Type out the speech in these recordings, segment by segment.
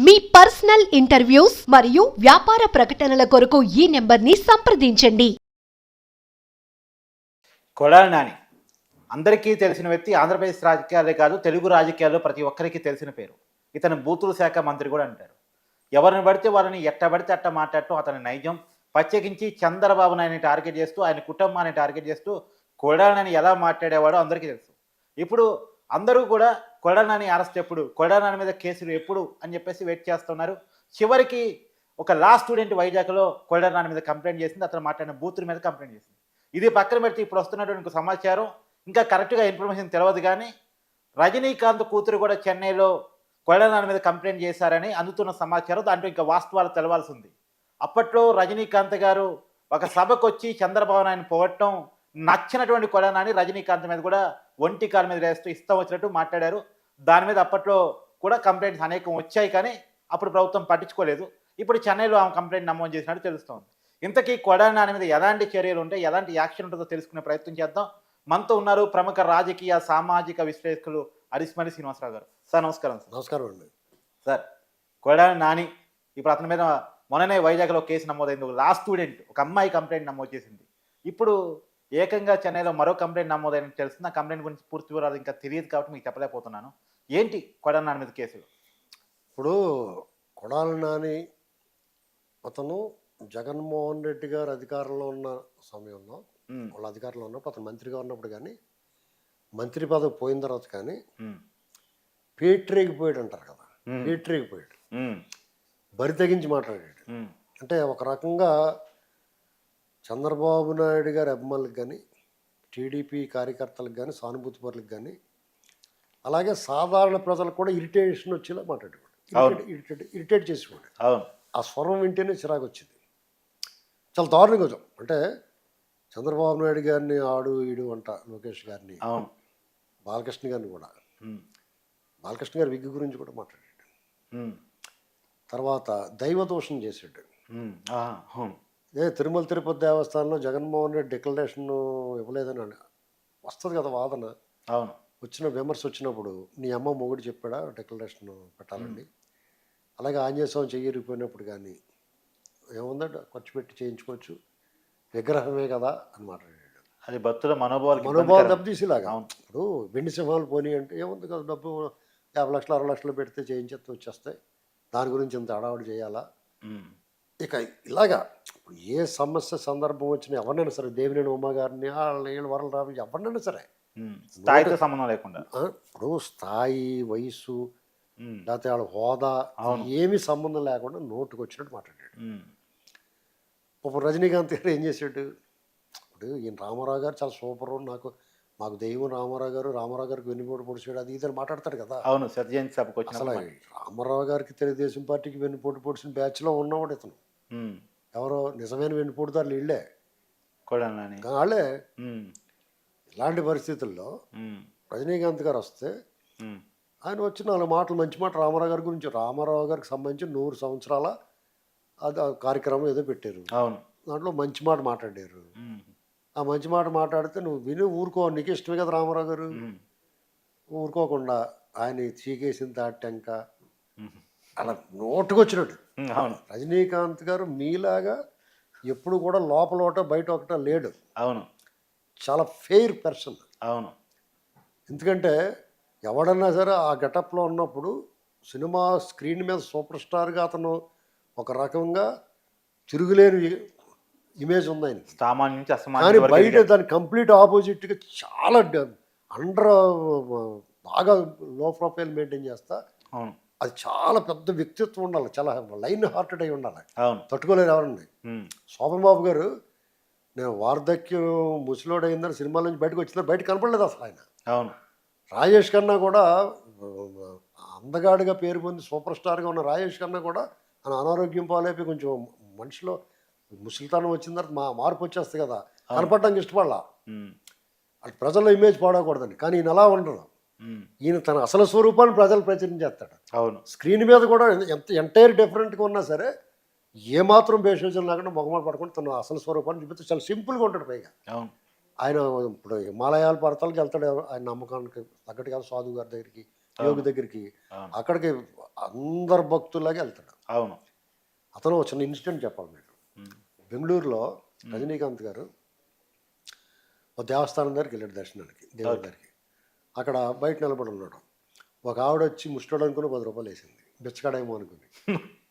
మీ personal interviews మరియు వ్యాపార ప్రకటనల కొరకు ఈ నెంబర్ని సంప్రదించండి. కొడాలి నాని అందరికీ తెలిసిన వ్యక్తి. ఆంధ్రప్రదేశ్ రాజకీయాలే కాదు, తెలుగు రాజకీయాల్లో ప్రతి ఒక్కరికి తెలిసిన పేరు. ఇతను బూతుల శాఖ మంత్రి కూడా అంటారు. ఎవరిని పడితే వాళ్ళని ఎట్టబడితే అట్ట మాట్లాడటం అతని నైజం. ప్రత్యేకించి చంద్రబాబు నాయుడిని టార్గెట్ చేస్తూ, ఆయన కుటుంబాన్ని టార్గెట్ చేస్తూ కొడాలి నాని ఎలా మాట్లాడేవాడో అందరికీ తెలుసు. ఇప్పుడు అందరూ కూడా కొడాలి నాని అరెస్ట్ ఎప్పుడు, కొడాలి నాని మీద కేసులు ఎప్పుడు అని చెప్పేసి వెయిట్ చేస్తున్నారు. చివరికి ఒక లా స్టూడెంట్ వైజాగ్లో కొడాలి నాని మీద కంప్లైంట్ చేసింది. అతను మాట్లాడిన బూతుల మీద కంప్లైంట్ చేసింది. ఇది పక్కన పెడితే ఇప్పుడు వస్తున్నటువంటి సమాచారం ఇంకా కరెక్ట్గా ఇన్ఫర్మేషన్ తెలియదు, కానీ రజనీకాంత్ కూతురు కూడా చెన్నైలో కొడాలి నాని మీద కంప్లైంట్ చేశారని అందుతున్న సమాచారం. దాంట్లో ఇంకా వాస్తవాలు తెలవాల్సి ఉంది. అప్పట్లో రజనీకాంత్ గారు ఒక సభకు వచ్చి చంద్రబాబు నాయుడు పొగట్టడం నచ్చినటువంటి కొడాలి నాని రజనీకాంత్ మీద కూడా ఒంటి కాలు మీద వేస్తూ ఇష్టం వచ్చినట్టు మాట్లాడారు. దాని మీద అప్పట్లో కూడా కంప్లైంట్స్ అనేకం వచ్చాయి, కానీ అప్పుడు ప్రభుత్వం పట్టించుకోలేదు. ఇప్పుడు చెన్నైలో ఆమె కంప్లైంట్ నమోదు చేసినట్టు తెలుస్తోంది. ఇంతకీ కొడాలి నాని మీద ఎలాంటి చర్యలు ఉంటాయి, ఎలాంటి యాక్షన్ ఉంటుందో తెలుసుకునే ప్రయత్నం చేద్దాం. మనతో ఉన్నారు ప్రముఖ రాజకీయ సామాజిక విశ్లేషకులు అరిస్మణి శ్రీనివాసరావు గారు. సార్ నమస్కారం. సార్ నమస్కారం అండి. సార్, కొడాలి నాని ఇప్పుడు అతని మీద మొన్ననే వైజాగ్లో కేసు నమోదైంది. ఒక లా స్టూడెంట్, ఒక అమ్మాయి కంప్లైంట్ నమోదు చేసింది. ఇప్పుడు ఏకంగా చెన్నైలో మరో కంప్లైంట్ నమోదైనట్టు తెలుస్తుంది. ఆ కంప్లైంట్ గురించి పూర్తి వివరాలు ఇంకా తెలియదు కాబట్టి మీకు చెప్పలేకపోతున్నాను. ఏంటి కొడాలి నాని మీద కేసులు? ఇప్పుడు కొడాలి నాని అతను జగన్మోహన్ రెడ్డి గారు అధికారంలో ఉన్న సమయంలో, వాళ్ళ అధికారంలో ఉన్నప్పుడు, అతను మంత్రిగా ఉన్నప్పుడు కానీ, మంత్రి పదవి పోయిన తర్వాత కానీ పేట్రేగిపోయాడు అంటారు కదా, పేట్రేగిపోయాడు, బరి తెగించి మాట్లాడాడు. అంటే ఒక రకంగా చంద్రబాబు నాయుడు గారి అభిమానులకు కానీ, టీడీపీ కార్యకర్తలకు కానీ, సానుభూతి పరులకు కానీ, అలాగే సాధారణ ప్రజలకు కూడా ఇరిటేషన్ వచ్చేలా మాట్లాడేవాడు. ఇరిటేట్ చేసేవాడు. ఆ స్వరం వింటేనే చిరాకు వచ్చింది. చాలా దారుణంగా వచ్చాం. అంటే చంద్రబాబు నాయుడు గారిని ఆడు ఈడు అంట, లోకేష్ గారిని, బాలకృష్ణ గారిని కూడా, బాలకృష్ణ గారి విగ్గు గురించి కూడా మాట్లాడాడు. తర్వాత దైవ దోషం చేశాడు. తిరుమల తిరుపతి దేవస్థానంలో జగన్మోహన్ రెడ్డి డిక్లరేషన్ ఇవ్వలేదని వస్తుంది కదా వాదన. అవును, వచ్చిన విమర్శ వచ్చినప్పుడు నీ అమ్మ మొగుడు చెప్పాడా డిక్లరేషన్ పెట్టాలండి, అలాగే ఆంజనేయ స్వామి చెయ్యిరిగిపోయినప్పుడు కానీ ఏముందంటే ఖర్చు పెట్టి చేయించుకోవచ్చు, విగ్రహమే కదా అని మాట్లాడాడు. అది భక్తుల మనోభావాలు దెబ్బతీసేలాగా. ఇప్పుడు వెండి సింహాలు పోనీ అంటే ఏముంది కదా, డబ్బు 50 లక్షలు 60 లక్షలు పెడితే చేయించేస్తే వచ్చేస్తాయి, దాని గురించి ఇంత అడావుడు చేయాలా. ఇక ఇలాగా ఇప్పుడు ఏ సమస్య సందర్భం వచ్చినా ఎవరినైనా సరే, దేవినేని ఉమ్మ గారిని, వీళ్ళు వరలు రావు, ఎవరినైనా సరే, స్థాయితో సంబంధం లేకుండా, ఇప్పుడు స్థాయి, వయసు, లేకపోతే వాళ్ళ హోదా ఏమీ సంబంధం లేకుండా నోటుకు వచ్చినట్టు మాట్లాడాడు. ఇప్పుడు రజనీకాంత్ గారు ఏం చేశాడు, ఇప్పుడు ఈయన రామారావు గారు చాలా సూపరు, మాకు దైవం రామారావు గారికి వెన్నుపోటు పొడిచాడు, అది ఇదని మాట్లాడతాడు కదా. అవును, సత్యజయంతి సభకు వచ్చిన అసలు రామారావు గారికి తెలుగుదేశం పార్టీకి వెన్నుపోటు పొడిచిన బ్యాచ్లో ఉన్నవాడు ఇతను. ఎవరో నిజమైన వెన్నుపోటుదారులు వీళ్ళే, వాళ్ళే. ఇలాంటి పరిస్థితుల్లో రజనీకాంత్ గారు వస్తే ఆయన వచ్చి 4 మాటలు, మంచి మాట రామారావు గారి గురించి, రామారావు గారికి సంబంధించి 100 సంవత్సరాల అది కార్యక్రమం ఏదో పెట్టారు. దాంట్లో మంచి మాట మాట్లాడారు. ఆ మంచి మాట మాట్లాడితే నువ్వు విని ఊరుకో, నీకు ఇష్టమే కదా రామారావు గారు. ఊరుకోకుండా ఆయన చీకేసిన దాటాక అలా నోటుకు వచ్చినట్టు. రజనీకాంత్ గారు మీలాగా ఎప్పుడు కూడా లోపల ఒకట బయట ఒకట లేడు. అవును, చాలా ఫెయిర్ పర్సన్. అవును, ఎందుకంటే ఎవడన్నా సరే ఆ గెటప్లో ఉన్నప్పుడు సినిమా స్క్రీన్ మీద సూపర్ స్టార్గా అతను ఒక రకంగా తిరుగులేని ఇమేజ్ ఉంది ఆయన. కానీ బయట దాని కంప్లీట్ ఆపోజిట్గా చాలా బాగా లో ప్రొఫైల్ మెయింటైన్ చేస్తా. అది చాలా పెద్ద వ్యక్తిత్వం ఉండాలి, చాలా లైన్ హార్టెడ్ అయి ఉండాలి, తట్టుకోలేరు ఎవరండి. శోభన్ బాబు గారు నేను వార్ధక్యం ముసలోడు అయిందని సినిమాల నుంచి బయటకు వచ్చిన బయట కనపడలేదు అసలు ఆయన. అవును, రాజేష్ ఖన్నా కూడా అందగాడిగా పేరు పొంది సూపర్ స్టార్గా ఉన్న రాజేష్ ఖన్నా కూడా ఆయన అనారోగ్యం పాలైపోయి కొంచెం మనిషిలో ముసలితనం వచ్చిన తర్వాత మార్పు వచ్చేస్తుంది కదా, కనపడడానికి ఇష్టపడాల. అటు ప్రజల ఇమేజ్ పాడకూడదని. కానీ ఈయన అలా ఉండదు. ఈయన తన అసలు స్వరూపాన్ని ప్రజలు ప్రచురించేస్తాడు. అవును, స్క్రీన్ మీద కూడా ఎంత ఎంటైర్ డిఫరెంట్గా ఉన్నా సరే ఏమాత్రం భేషజం లేకుండా మొగమాట పడకుండా తన అసలు స్వరూపాన్ని చూపిస్తే చాలా సింపుల్గా ఉంటాడు. పైగా ఆయన ఇప్పుడు హిమాలయాల పర్వతాలకు వెళ్తాడు, ఆయన నమ్మకానికి తగ్గట్టుగా సాధువు గారి దగ్గరికి, యోగి దగ్గరికి. అవును. అక్కడికి అందరు భక్తుల్లాగే వెళ్తాడు. అవును. అతను ఒక చిన్న ఇన్సిడెంట్ చెప్పాలి మీకు. ఉమ్. బెంగళూరులో రజనీకాంత్ గారు ఒక దేవస్థానం దగ్గరికి వెళ్ళాడు దర్శనానికి, దేవుడి దగ్గరికి. అక్కడ బయట నిలబడి ఉన్నాడు. ఒక ఆవిడ వచ్చి ముష్టోడు అనుకుని 10 రూపాయలు వేసింది, బిచ్చకాడేమో అనుకుని.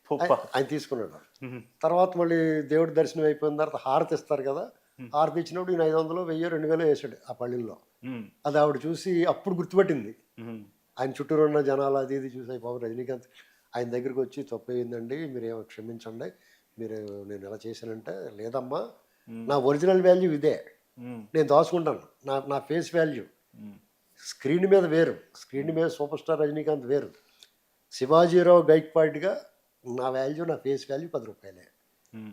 పుప్ప. ఆయన తీసుకున్నాడు. ఉమ్. తర్వాత మళ్ళీ దేవుడి దర్శనం అయిపోయిన తర్వాత హారతి ఇస్తారు కదా, హారతి ఇచ్చినప్పుడు ఈయన 500, 1000, 2000 వేసాడు ఆ పళ్ళిల్లో. ఉమ్. అది ఆవిడ చూసి అప్పుడు గుర్తుపట్టింది. ఉమ్. ఆయన చుట్టూరు ఉన్న జనాలు అది ఇది చూసి బాబు రజనీకాంత్ ఆయన దగ్గరికి వచ్చి తప్పు అయిందండి, మీరేమో క్షమించండి, మీరు నేను ఎలా చేశానంటే, లేదమ్మా నా ఒరిజినల్ వాల్యూ ఇదే, ఉమ్. నేను దాచుకుంటాను నా ఫేస్ వాల్యూ. ఉమ్. స్క్రీన్ మీద వేరు, స్క్రీన్ మీద సూపర్ స్టార్ రజనీకాంత్ వేరు, శివాజీరావు గైక్వాడ్గా నా వాల్యూ, నా ఫేస్ వాల్యూ 10 రూపాయలే.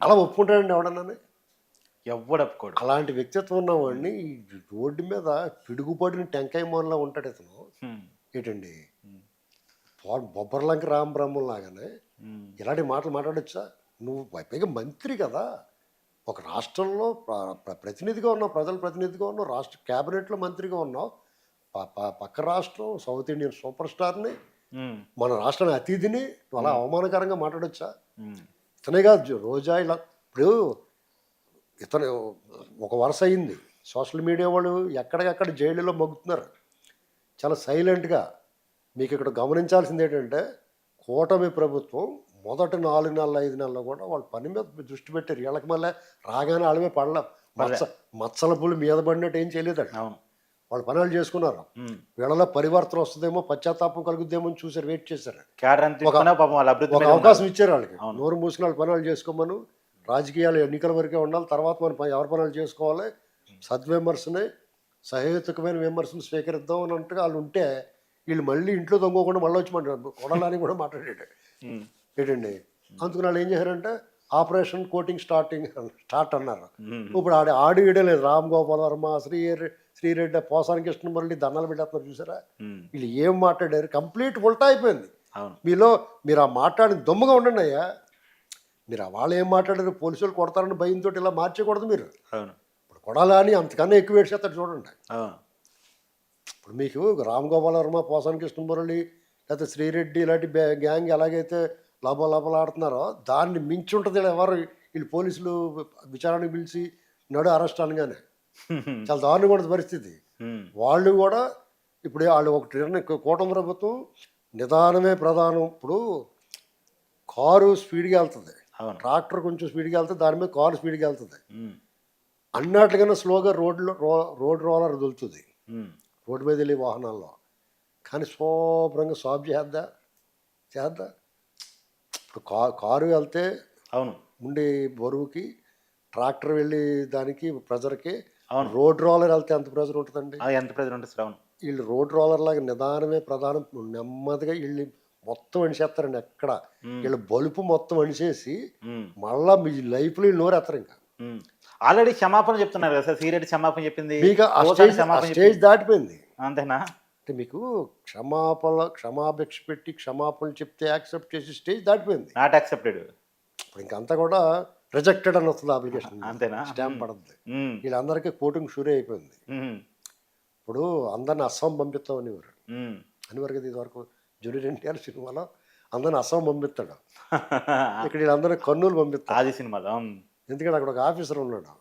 అలా ఒప్పుకుంటాడండి ఎవడన్నాను? ఎవ్వడప్పుకోడు. అలాంటి వ్యక్తిత్వం ఉన్నవాడిని ఈ రోడ్డు మీద పిడుగుపడిన టెంకాయ మోన్లా ఉంటాడు ఇతను. ఉమ్. ఏంటండి బొబ్బర్లంక రామబ్రహ్మం లాగానే ఉమ్. ఇలాంటి మాటలు మాట్లాడొచ్చా? నువ్వు పైగా మంత్రి కదా, ఒక రాష్ట్రంలో ప్రతినిధిగా ఉన్నావు, ప్రజల ప్రతినిధిగా ఉన్నావు, రాష్ట్ర క్యాబినెట్లో మంత్రిగా ఉన్నావు, పక్క రాష్ట్రం సౌత్ ఇండియన్ సూపర్ స్టార్ని, ఉమ్. మన రాష్ట్రానికి అతిథిని నువ్వు అలా అవమానకరంగా మాట్లాడొచ్చా? ఉమ్. ఇతనే కాదు రోజా ఇలా ఇప్పుడు ఇతను ఒక వరుస అయింది. సోషల్ మీడియా వాళ్ళు ఎక్కడికక్కడ జైలులో మగ్గుతున్నారు చాలా సైలెంట్గా. మీకు ఇక్కడ గమనించాల్సింది ఏంటంటే, కూటమి ప్రభుత్వం మొదటి 4 నెలలు 5 నెలలు కూడా వాళ్ళ పని మీద దృష్టి పెట్టారు. వీళ్ళకి మళ్ళీ రాగానే వాళ్ళమే పడలే, మచ్చల పులి మీద పడినట్టు ఏం చేయలేదండి. అవును. వాళ్ళు పనులు చేసుకున్నారు. ఉమ్. వీళ్ళలో పరివర్తన వస్తుందేమో, పశ్చాత్తాపం కలుగుద్దేమో అని చూసారు, వెయిట్ చేశారు. క్యాడర్ అంతా తీసుకున్నా పాపం వాళ్ళ అభివృద్ధి ఒక మీద అవకాశం ఇచ్చారు వాళ్ళకి. అవును. నోరు మూసిన వాళ్ళు పనులు చేసుకోమను, రాజకీయాలు ఎన్నికల వరకే ఉండాలి, తర్వాత మనం ఎవరి పనులు చేసుకోవాలి, సద్విమర్శని సహేతుకమైన విమర్శను స్వీకరిద్దాం అన్నట్టుగా వాళ్ళు ఉంటే, వీళ్ళు మళ్ళీ ఇంట్లో దొంగకుండా మళ్ళీ వచ్చి మాట్లాడారు, కొడాలని కూడా మాట్లాడాడు. ఉమ్. ఏంటండి అందుకని వాళ్ళు ఏం చేశారంటే ఆపరేషన్ కోటింగ్ స్టార్ట్ అన్నారు. ఉమ్. ఇప్పుడు ఆడి ఈడే లేదు, రామ్ గోపాల్ వర్మ, శ్రీరెడ్డి, పోసాని కృష్ణ మురళి దండాలు పెట్టేస్తున్నారు చూసారా. ఉమ్. వీళ్ళు ఏం మాట్లాడారు, కంప్లీట్ ఉల్టా అయిపోయింది. అవును. మీరు ఆ మాట్లాడిన దొమ్మగా ఉండండి అయ్యా. మీరు వాళ్ళు ఏం మాట్లాడారు, పోలీసులు కొడతారని భయంతో ఇలా మార్చకూడదు మీరు. అవును. ఇప్పుడు కొడాలా అని అంతకన్నా ఎక్కువ ఏడ్చేస్తారు చూడండి. అవును. ఇప్పుడు మీకు రామ్ గోపాల్ వర్మ, పోసాని కృష్ణ మురళి, లేకపోతే శ్రీరెడ్డి ఇలాంటి గ్యాంగ్ ఎలాగైతే లోపలాడుతున్నారో దాన్ని మించి ఉంటుంది ఎవరు, వీళ్ళు పోలీసులు విచారణకు పిలిచి నడు అరెస్ట్ అనగానే చాలా దారుణంగా ఉంటుంది పరిస్థితి. ఉమ్. వాళ్ళు కూడా ఇప్పుడు వాళ్ళు ఒకటి కూటమి ప్రభుత్వం నిదానమే ప్రధానం. ఇప్పుడు కారు స్పీడ్గా వెళ్తుంది, అవును. ట్రాక్టర్ కొంచెం స్పీడ్గా వెళ్తుంది, దాని మీద కారు స్పీడ్గా వెళ్తుంది. ఉమ్. అన్నట్లుగానే స్లోగా రోడ్ రోలర్ వదులుతుంది ఉమ్. రోడ్డు మీద వెళ్ళే వాహనాల్లో. కానీ శుభ్రంగా సాఫ్ చేద్దా. ఇప్పుడు కారు వెళ్తే అవును. ఉండే బరువుకి, ట్రాక్టర్ వెళ్ళి దానికి ప్రెజర్కి, అవును. రోడ్ రోలర్ వెళ్తే ఎంత ప్రెజర్ ఉంటుందండి. ఎంత ప్రెజర్ ఉంటుంది సార్? అవును. వీళ్ళు రోడ్ రోలర్ లాగా నిదానమే ప్రధానం, నెమ్మదిగా వీళ్ళు మొత్తం అణిసేస్తారండి. ఎక్కడ వీళ్ళు బలుపు మొత్తం అణిసేసి మళ్ళా మీ లైఫ్లో వీళ్ళు నోరేస్తారు. ఇంకా ఆల్రెడీ క్షమాపణ చెప్తున్నారు కదా సార్, సీరియడ్ క్షమాపణ చెప్పింది, మీకు స్టేజ్ దాటిపోయింది. అంతేనా? అంటే మీకు క్షమాభిక్ష పెట్టి క్షమాపణలు చెప్తే యాక్సెప్ట్ చేసి స్టేజ్ దాటిపోయింది. Not accepted. ఇప్పుడు ఇంకంతా కూడా రిజెక్టెడ్ అని వస్తుంది అప్లికేషన్, అంతేనా? స్టాంప్ పడుతుంది. వీళ్ళందరికీ కోటింగ్ షూరే అయిపోయింది. ఇప్పుడు అందరిని అస్సాం పంపిస్తామని అనేవారు కదా ఇదివరకు. జూనియర్ ఎన్టీఆర్ సినిమాలో అందరిని అస్సాం పంపిస్తాడు, ఇక్కడ వీళ్ళందరూ కర్నూలు పంపిస్తాడు ఆది సినిమాలో. ఎందుకంటే అక్కడ ఒక ఆఫీసర్ ఉన్నాడు,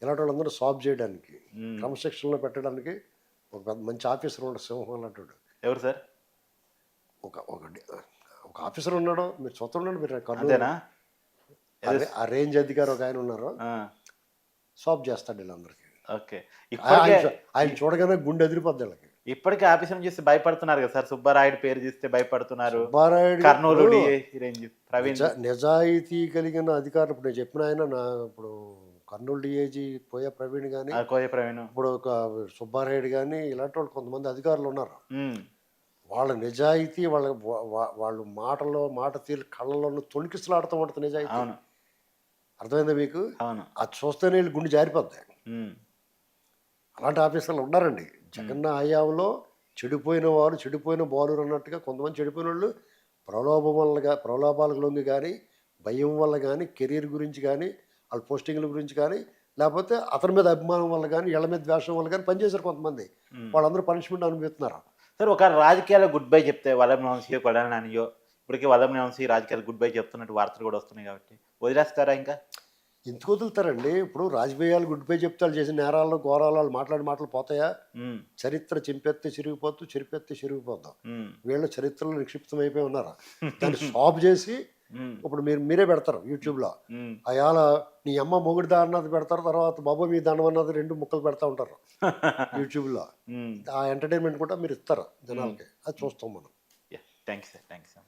ఇలాంటి వాళ్ళందరూ సాల్వ్ చేయడానికి, క్రమశిక్షణలో పెట్టడానికి ఒక పెద్ద మంచి ఆఫీసర్ ఉన్నాడు, సింహం లాంటి. ఎవరు సార్? ఒక ఆఫీసర్ ఉన్నాడు, మీరు చూస్తూ ఉండండి. మీరు అంతేనా? ఆ రేంజ్ అధికారి ఒక ఆయన ఉన్నారు, సాల్వ్ చేస్తాడు వీళ్ళందరికీ. ఓకే. ఆయన చూడగానే గుండె ఎదిరిపోద్ది వీళ్ళకి. ఇప్పటికే ఆఫీసర్ చూసి భయపడుతున్నారు కదా సార్, సుబ్బారాయుడు పేరు చూస్తే భయపడుతున్నారు. సుబ్బారాయుడు ప్రవీణ్ నిజాయితీ కలిగిన అధికారులు. ఇప్పుడు నేను చెప్పిన ఆయన ఇప్పుడు కర్నూలు డిఐజీ కోయ ప్రవీణ్ కానీ, ఇప్పుడు ఒక సుబ్బారాయుడు కానీ, ఇలాంటి వాళ్ళు కొంతమంది అధికారులు ఉన్నారు. వాళ్ళ నిజాయితీ, వాళ్ళు మాట తీరు కళ్ళలో తొణికిసలాడుతూ ఉంటుంది నిజాయితీ. అర్థమైందా మీకు? అది చూస్తేనే వీళ్ళు గుండె జారిపోద్ది. అలాంటి ఆఫీసర్లు ఉన్నారండి. జగన్న హయాంలో చెడిపోయిన బాలురు అన్నట్టుగా కొంతమంది చెడిపోయిన వాళ్ళు ప్రలోభాలకు లొంగి కానీ, భయం వల్ల కానీ, కెరీర్ గురించి కానీ, వాళ్ళ పోస్టింగ్ల గురించి కానీ, లేకపోతే అతని మీద అభిమానం వల్ల కానీ, ఇళ్ల మీద ద్వేషం వల్ల కానీ పనిచేశారు కొంతమంది. వాళ్ళందరూ పనిష్మెంట్ అనుభవిస్తున్నారు. సార్ ఒక రాజకీయాల్లో గుడ్ బై చెప్తే వల్లభనేని వంశీయో కొడాలి నానియో ఇప్పటికీ వల్లభనేని వంశీ రాజకీయాలు గుడ్ బై చెప్తున్నట్టు వార్తలు కూడా వస్తున్నాయి కాబట్టి వదిలేస్తారా ఇంకా? ఎందుకు వదులుతారండి? ఇప్పుడు రాజకీయాలు గుడ్ బై చెప్తాలు చేసిన నేరాల్లో ఘోరాలు వాళ్ళు మాట్లాడి మాటలు పోతాయా? చరిత్ర చింపెత్తే చిరిగిపోతూ చెరిపెత్తే చిరిగిపోతాం. వీళ్ళు చరిత్రలో నిక్షిప్తం అయిపోయి ఉన్నారా? దాన్ని స్టాప్ చేసి ఇప్పుడు మీరే పెడతారు యూట్యూబ్లో, అయాల నీ అమ్మ మొగుడిదా అన్నది పెడతారు, తర్వాత బాబు మీ దండం అన్నది 2 ముక్కలు పెడతా ఉంటారు యూట్యూబ్లో. ఆ ఎంటర్టైన్మెంట్ కూడా మీరు ఇస్తారు జనాలకి, అది చూస్తాం మనం. Thank you sir.